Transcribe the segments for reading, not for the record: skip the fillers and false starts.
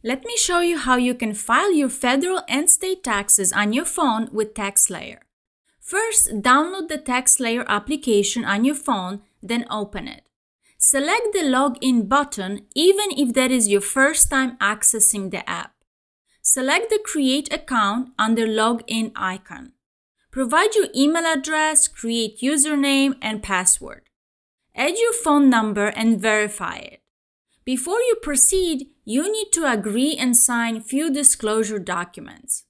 Let me show you how you can file your federal and state taxes on your phone with TaxSlayer. First, download the TaxSlayer application on your phone, then open it. Select the Login button even if that is your first time accessing the app. Select the Create Account under Login icon. Provide your email address, create username and password. Add your phone number and verify it. Before you proceed, you need to agree and sign few disclosure documents.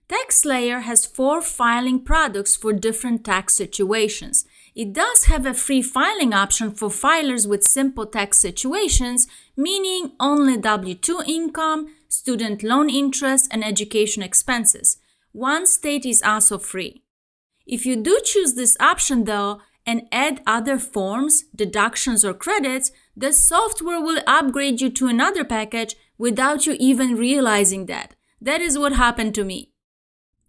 TaxSlayer has 4 filing products for different tax situations. It does have a free filing option for filers with simple tax situations, meaning only W-2 income, student loan interest, and education expenses. One state is also free. If you do choose this option though, and add other forms, deductions, or credits, the software will upgrade you to another package without you even realizing that. That is what happened to me.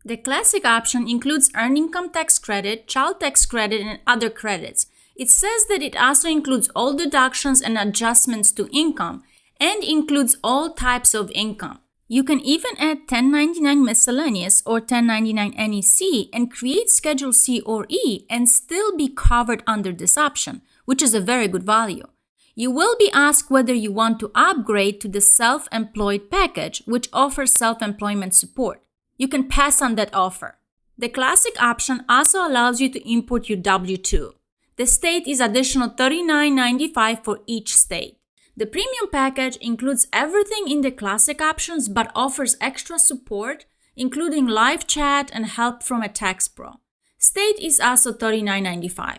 The classic option includes earned income tax credit, child tax credit, and other credits. It says that it also includes all deductions and adjustments to income, and includes all types of income. You can even add 1099 miscellaneous or 1099 NEC and create Schedule C or E and still be covered under this option, which is a very good value. You will be asked whether you want to upgrade to the self-employed package, which offers self-employment support. You can pass on that offer. The classic option also allows you to import your W-2. The state is additional $39.95 for each state. The premium package includes everything in the classic options but offers extra support, including live chat and help from a tax pro. State is also $39.95.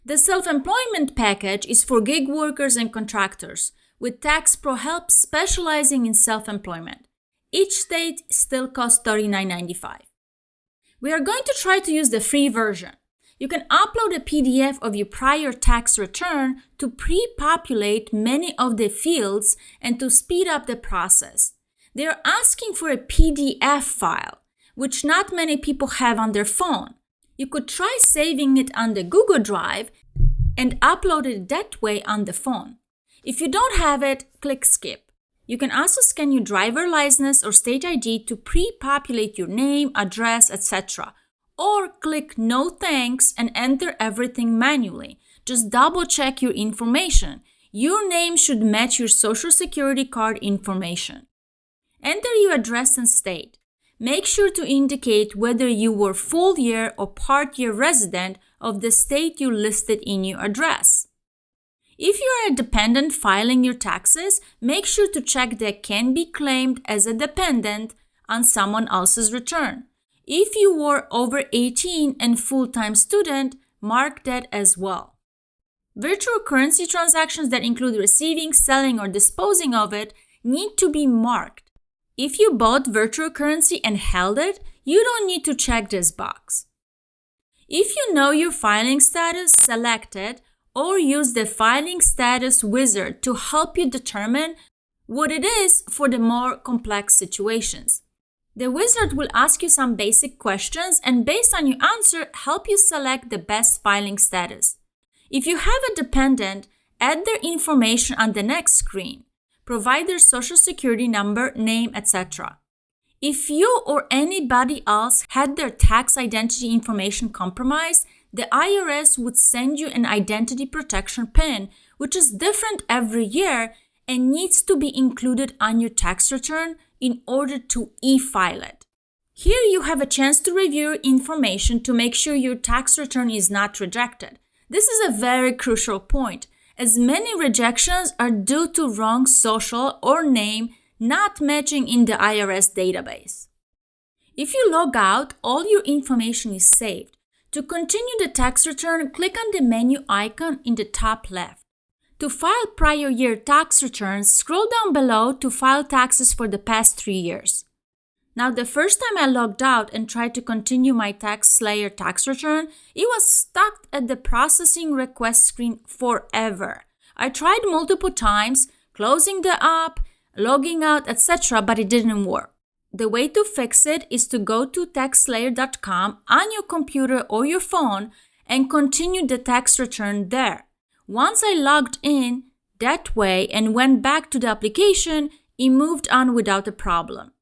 The self-employment package is for gig workers and contractors, with tax pro help specializing in self-employment. Each state still costs $39.95. We are going to try to use the free version. You can upload a PDF of your prior tax return to pre-populate many of the fields and to speed up the process. They are asking for a PDF file, which not many people have on their phone. You could try saving it on the Google Drive and upload it that way on the phone. If you don't have it, click Skip. You can also scan your driver license or state ID to pre-populate your name, address, etc. Or click No Thanks and enter everything manually. Just double check your information. Your name should match your social security card information. Enter your address and state. Make sure to indicate whether you were full year or part year resident of the state you listed in your address. If you are a dependent filing your taxes, make sure to check that can be claimed as a dependent on someone else's return. If you were over 18 and full-time student, mark that as well. Virtual currency transactions that include receiving, selling, or disposing of it need to be marked. If you bought virtual currency and held it, you don't need to check this box. If you know your filing status, select it or use the filing status wizard to help you determine what it is for the more complex situations. The wizard will ask you some basic questions and based on your answer, help you select the best filing status. If you have a dependent, add their information on the next screen. Provide their social security number, name, etc. If you or anybody else had their tax identity information compromised, the IRS would send you an identity protection PIN, which is different every year and needs to be included on your tax return in order to e-file it. Here you have a chance to review your information to make sure your tax return is not rejected. This is a very crucial point, as many rejections are due to wrong social or name not matching in the IRS database. If you log out, all your information is saved. To continue the tax return, click on the menu icon in the top left. To file prior year tax returns, scroll down below to file taxes for the past 3 years. Now, the first time I logged out and tried to continue my TaxSlayer tax return, it was stuck at the processing request screen forever. I tried multiple times, closing the app, logging out, etc., but it didn't work. The way to fix it is to go to TaxSlayer.com on your computer or your phone and continue the tax return there. Once I logged in that way and went back to the application, it moved on without a problem.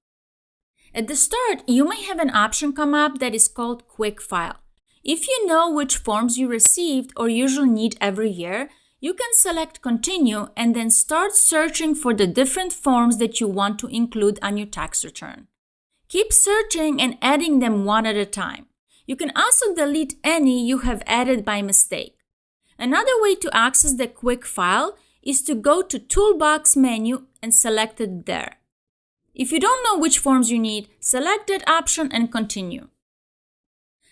At the start, you may have an option come up that is called Quick File. If you know which forms you received or usually need every year, you can select Continue and then start searching for the different forms that you want to include on your tax return. Keep searching and adding them one at a time. You can also delete any you have added by mistake. Another way to access the Quick File is to go to Toolbox menu and select it there. If you don't know which forms you need, select that option and continue.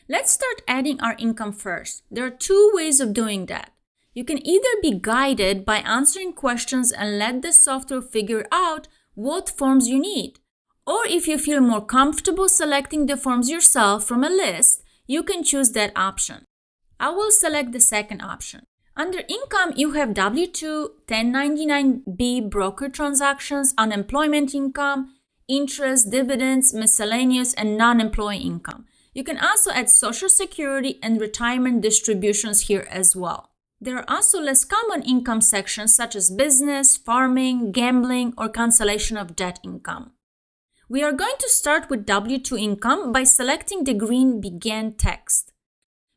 Let's start adding our income first. There are two ways of doing that. You can either be guided by answering questions and let the software figure out what forms you need. Or if you feel more comfortable selecting the forms yourself from a list, you can choose that option. I will select the second option. Under Income, you have W-2, 1099-B broker transactions, unemployment income, interest, dividends, miscellaneous, and non-employee income. You can also add Social Security and retirement distributions here as well. There are also less common income sections such as business, farming, gambling, or cancellation of debt income. We are going to start with W-2 income by selecting the green Begin text.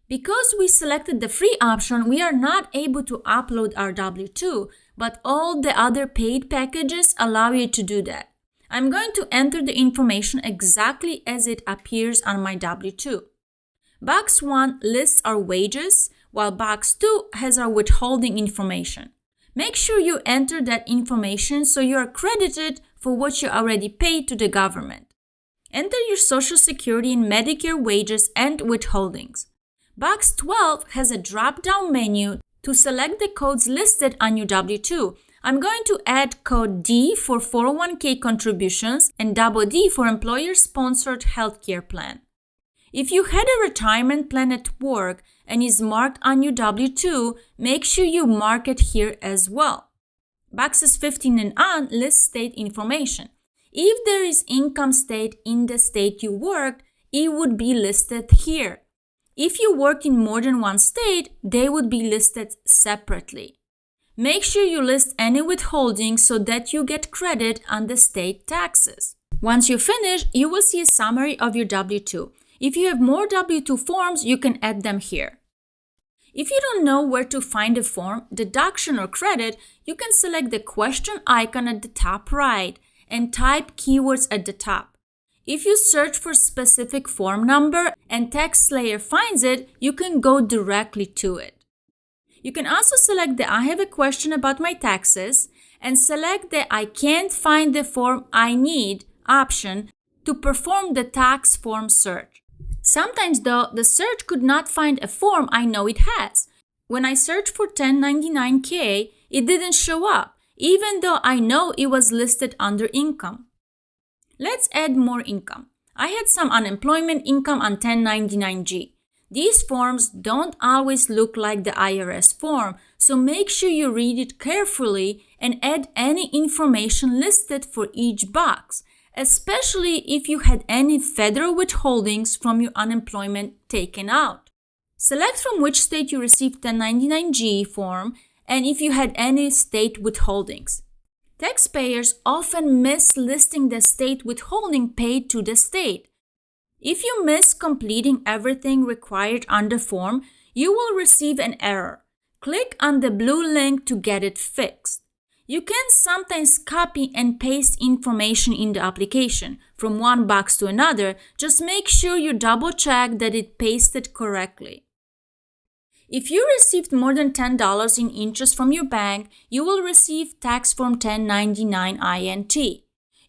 Because we selected the free option, we are not able to upload our W-2, but all the other paid packages allow you to do that. I'm going to enter the information exactly as it appears on my W-2. Box 1 lists our wages, while Box 2 has our withholding information. Make sure you enter that information so you are credited for what you already paid to the government. Enter your Social Security and Medicare wages and withholdings. Box 12 has a drop-down menu to select the codes listed on your W-2. I'm going to add code D for 401k contributions and double D for employer-sponsored healthcare plan. If you had a retirement plan at work and is marked on your W-2, make sure you mark it here as well. Boxes 15 and on list state information. If there is income state in the state you worked, it would be listed here. If you work in more than one state, they would be listed separately. Make sure you list any withholdings so that you get credit on the state taxes. Once you finish, you will see a summary of your W-2. If you have more W-2 forms, you can add them here. If you don't know where to find a form, deduction, or credit, you can select the question icon at the top right and type keywords at the top. If you search for a specific form number and TaxSlayer finds it, you can go directly to it. You can also select the I have a question about my taxes and select the I can't find the form I need option to perform the tax form search. Sometimes though, the search could not find a form I know it has. When I searched for 1099K, it didn't show up, even though I know it was listed under income. Let's add more income. I had some unemployment income on 1099G. These forms don't always look like the IRS form, so make sure you read it carefully and add any information listed for each box, especially if you had any federal withholdings from your unemployment taken out. Select from which state you received 1099G form and if you had any state withholdings. Taxpayers often miss listing the state withholding paid to the state. If you miss completing everything required on the form, you will receive an error. Click on the blue link to get it fixed. You can sometimes copy and paste information in the application from one box to another. Just make sure you double check that it pasted correctly. If you received more than $10 in interest from your bank, you will receive Tax Form 1099 INT.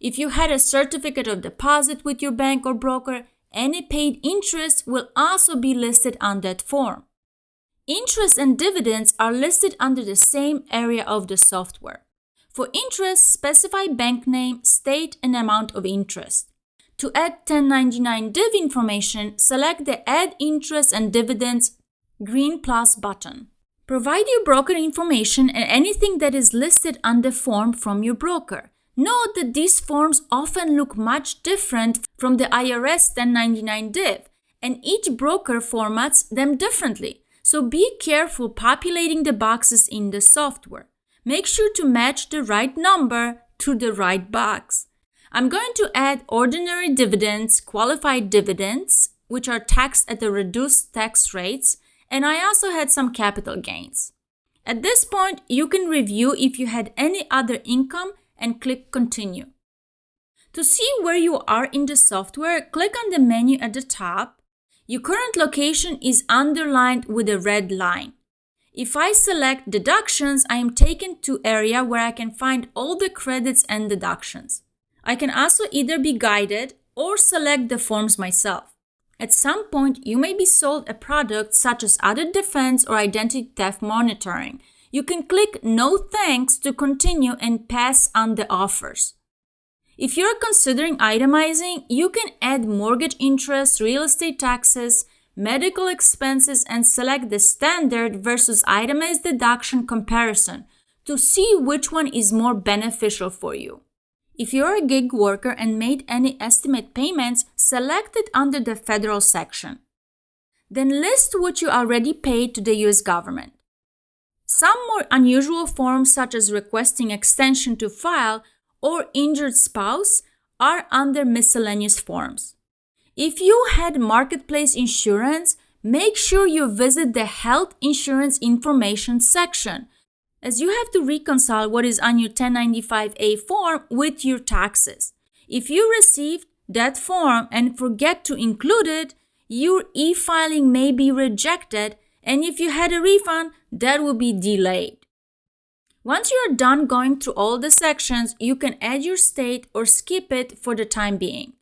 If you had a certificate of deposit with your bank or broker, any paid interest will also be listed on that form. Interest and dividends are listed under the same area of the software. For interest, specify bank name, state, and amount of interest. To add 1099 div information, select the Add Interest and Dividends green plus button. Provide your broker information and anything that is listed on the form from your broker. Note that these forms often look much different from the IRS 1099 div, and each broker formats them differently, so be careful populating the boxes in the software. Make sure to match the right number to the right box. I'm going to add ordinary dividends, qualified dividends, which are taxed at the reduced tax rates, and I also had some capital gains. At this point, you can review if you had any other income and click Continue. To see where you are in the software, click on the menu at the top. Your current location is underlined with a red line. If I select Deductions, I am taken to an area where I can find all the credits and deductions. I can also either be guided or select the forms myself. At some point, you may be sold a product such as audit defense or identity theft monitoring. You can click No Thanks to continue and pass on the offers. If you're considering itemizing, you can add mortgage interest, real estate taxes, medical expenses, and select the standard versus itemized deduction comparison to see which one is more beneficial for you. If you're a gig worker and made any estimate payments, select it under the federal section. Then list what you already paid to the US government. Some more unusual forms such as requesting extension to file or injured spouse are under miscellaneous forms. If you had marketplace insurance, make sure you visit the health insurance information section, as you have to reconcile what is on your 1095-A form with your taxes. If you received that form and forget to include it, your e-filing may be rejected, and if you had a refund, that will be delayed. Once you are done going through all the sections, you can add your state or skip it for the time being.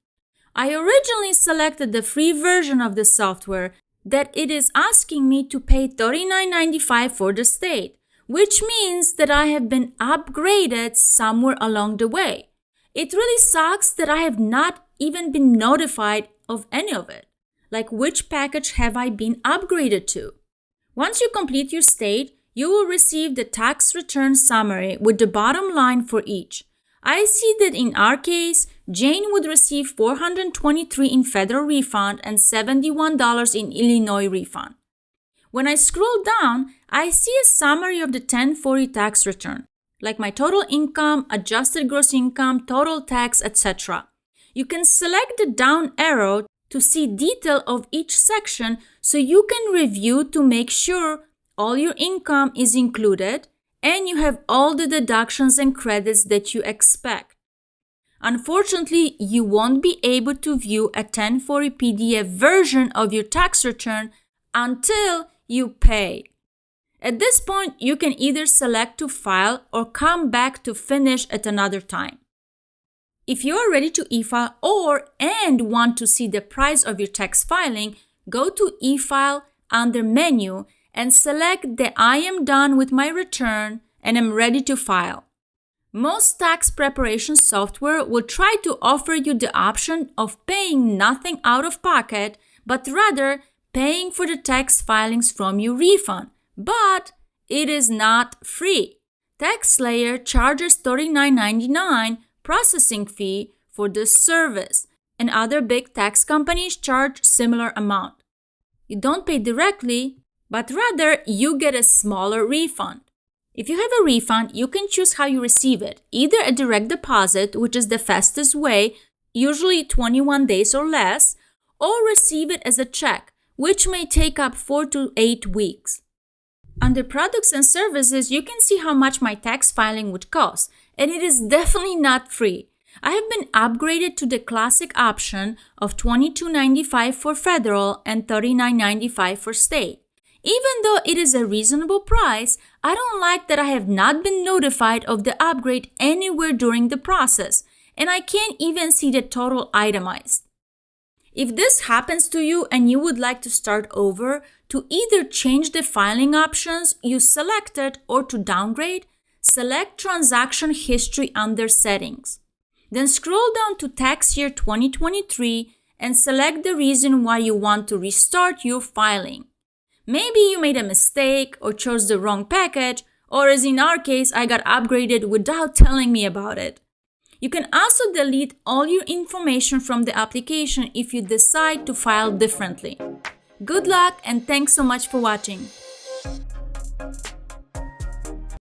I originally selected the free version of the software that it is asking me to pay $39.95 for the state, which means that I have been upgraded somewhere along the way. It really sucks that I have not even been notified of any of it. Like, which package have I been upgraded to? Once you complete your state, you will receive the tax return summary with the bottom line for each. I see that in our case, Jane would receive $423 in federal refund and $71 in Illinois refund. When I scroll down, I see a summary of the 1040 tax return, like my total income, adjusted gross income, total tax, etc. You can select the down arrow to see detail of each section so you can review to make sure all your income is included and you have all the deductions and credits that you expect. Unfortunately, you won't be able to view a 1040 PDF version of your tax return until you pay. At this point, you can either select to file or come back to finish at another time. If you are ready to e-file and want to see the price of your tax filing, go to e-file under menu and select the I am done with my return and am ready to file. Most tax preparation software will try to offer you the option of paying nothing out of pocket, but rather paying for the tax filings from your refund. But it is not free. TaxSlayer charges $39.99 processing fee for this service, and other big tax companies charge similar amount. You don't pay directly, but rather you get a smaller refund. If you have a refund, you can choose how you receive it, either a direct deposit, which is the fastest way, usually 21 days or less, or receive it as a check, which may take up 4 to 8 weeks. Under products and services, you can see how much my tax filing would cost, and it is definitely not free. I have been upgraded to the classic option of $22.95 for federal and $39.95 for state. Even though it is a reasonable price, I don't like that I have not been notified of the upgrade anywhere during the process, and I can't even see the total itemized. If this happens to you and you would like to start over, to either change the filing options you selected or to downgrade, select Transaction History under Settings. Then scroll down to Tax Year 2023 and select the reason why you want to restart your filing. Maybe you made a mistake or chose the wrong package, or as in our case, I got upgraded without telling me about it. You can also delete all your information from the application if you decide to file differently. Good luck and thanks so much for watching.